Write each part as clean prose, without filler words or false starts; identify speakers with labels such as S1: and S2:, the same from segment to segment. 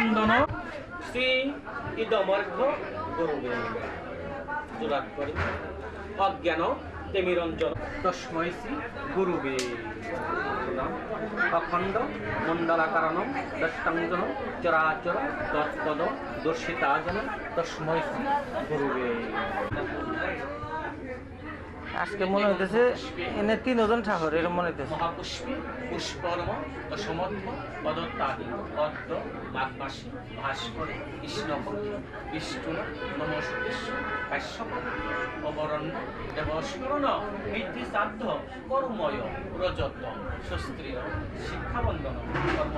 S1: সচন্দন শ্রী ইদমর্ঘ গুরুবে জোড়াত করে অজ্ঞান তেমিরঞ্জন তস্মৈ শ্রী গুরুবে অখণ্ড মণ্ডলাকারণম দষ্টাঙ্গন চরাচর তৎপদ দর্শিতাজন তস্মৈ শ্রী গুরুবে।
S2: আজকে মনে হইতেছে এনে 3 জন ঠাকুর এরকম মনে হইতেছে।
S1: মহাপুষ্পী পুষ্পর্ম দশমধ্য পদত্যাদি পদ্ম বাগবাসী ভাস্কর কৃষ্ণপক্ষ বিষ্ণু নমস্কৃষ্ণ কাশ্যপ অবরণ্য দেবস্মরণ বৃদ্ধি সাধ্য কর্ময় রজত শস্ত্রীয় শিক্ষাবন্দন কর্ম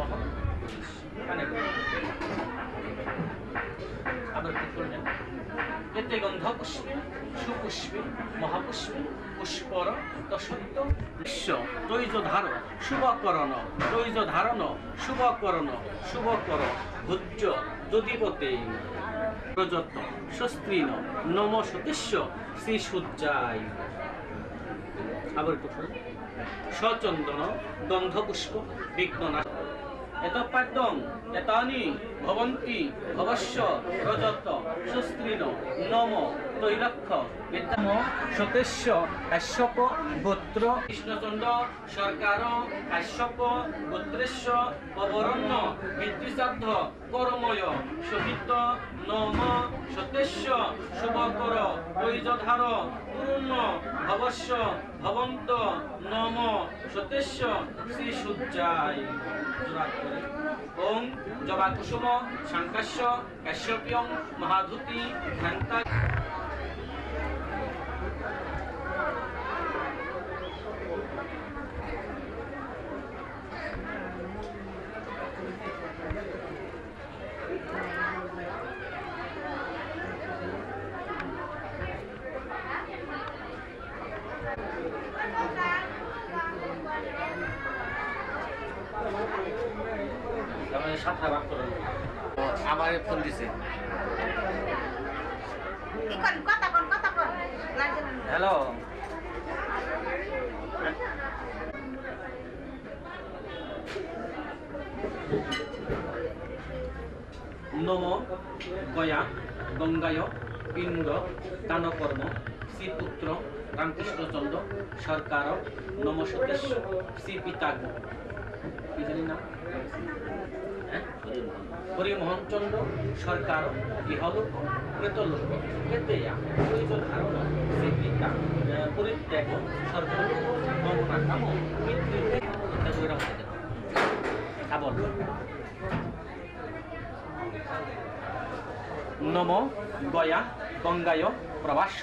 S1: আবৃত্তি করলেন। এতে গন্ধপুষ্পে সুপুষ্পে মহাপুষ্পে পুষ্পর তসত্য বিশ্ব তৈজধার শুভকরণ তৈজধারণ শুভকরণ শুভকর ভুজ্য যদিপতে প্রযত্ন শস্ত্রীন নম সতীশ্য শ্রী সূর্যায়। আবার সচন্দন গন্ধপুষ্প বিঘ্ননা এতপাদ্যং এতানি ভবন্তি ভবস্য রজত সুস্ত্রীন নম তৈলক্ষ বিদ্যাম সতেশ্য কাশ্যপ গোত্র কৃষ্ণচন্দ্র সরকার কাশ্যপ গোত্রেশ্য অবরণ্য বৃদ্ধিসাধ্য কর্ময় সহিত নম সতেশ্য শুভকর তৈজধার পূর্ণ ভবস্য ভবন্ত নম সতেশ্য শ্রী সূর্যায়। ওম জবা কুসুম শঙ্কাশ্য কাশ্যপ্যং মহাধুতি ঘণ্টা সাতটা ভাগ করে আমার ফোন দিছে।
S2: হ্যালো
S1: নম গয়া গঙ্গায় পিণ্ড দানকর্ম শ্রীপুত্র রামকৃষ্ণচন্দ্র সরকার নম সতীশ্য শ্রী পিতা কি জানি না হরিমোহনচন্দ্র সরকার ইহলোক প্রেতলোক কেতেয়া ধারণ শ্রী পিতা পরিত্যাগ সর্বলোক মমনা কাম নম গয়া গঙ্গায় প্রবাস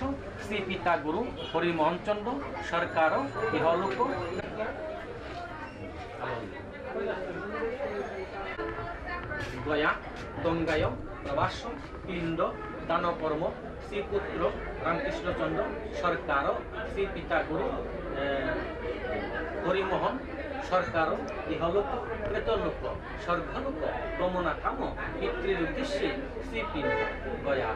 S1: শ্রী পিতা গুরু হরিমোহনচন্দ্র সরকার ইহলোক গয়া গঙ্গায় প্রবাস পিণ্ড দানকর্ম শ্রীপুত্র রামকৃষ্ণচন্দ্র সরকার শ্রী পিতা গুরু হরিমোহন সরকার ইহলোক প্রেতলোক স্বর্গলোক গমনা কাম পিতৃর উদ্দেশ্যে শ্রীপিণ্ড গয়া।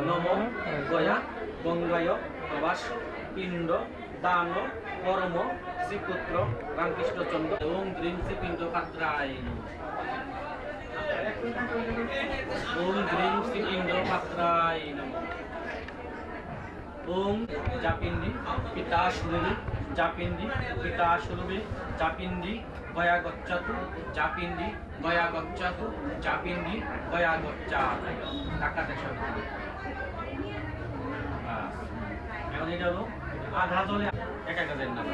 S1: নম গয়া গঙ্গায় প্রবাস পিণ্ড দান কর্ম শ্রীপুত্র রামকৃষ্ণচন্দ্র ওম গ্রীম শ্রীপিণ্ড পাত্রায় ওম গ্রীম শ্রীপিণ্ড পাত্রায় ওম জাপিন্দি পিতা সুরবি জাপিন্দি পিতা সুরবি জাপিন্দি গয়া গচ্ছাতু জাপিন্দি গয়া গচ্ছাতু জাপিন্দি গয়া গচ্ছা টাকা দেশ। এখন এটা হলো আধা জলে এক এক নাম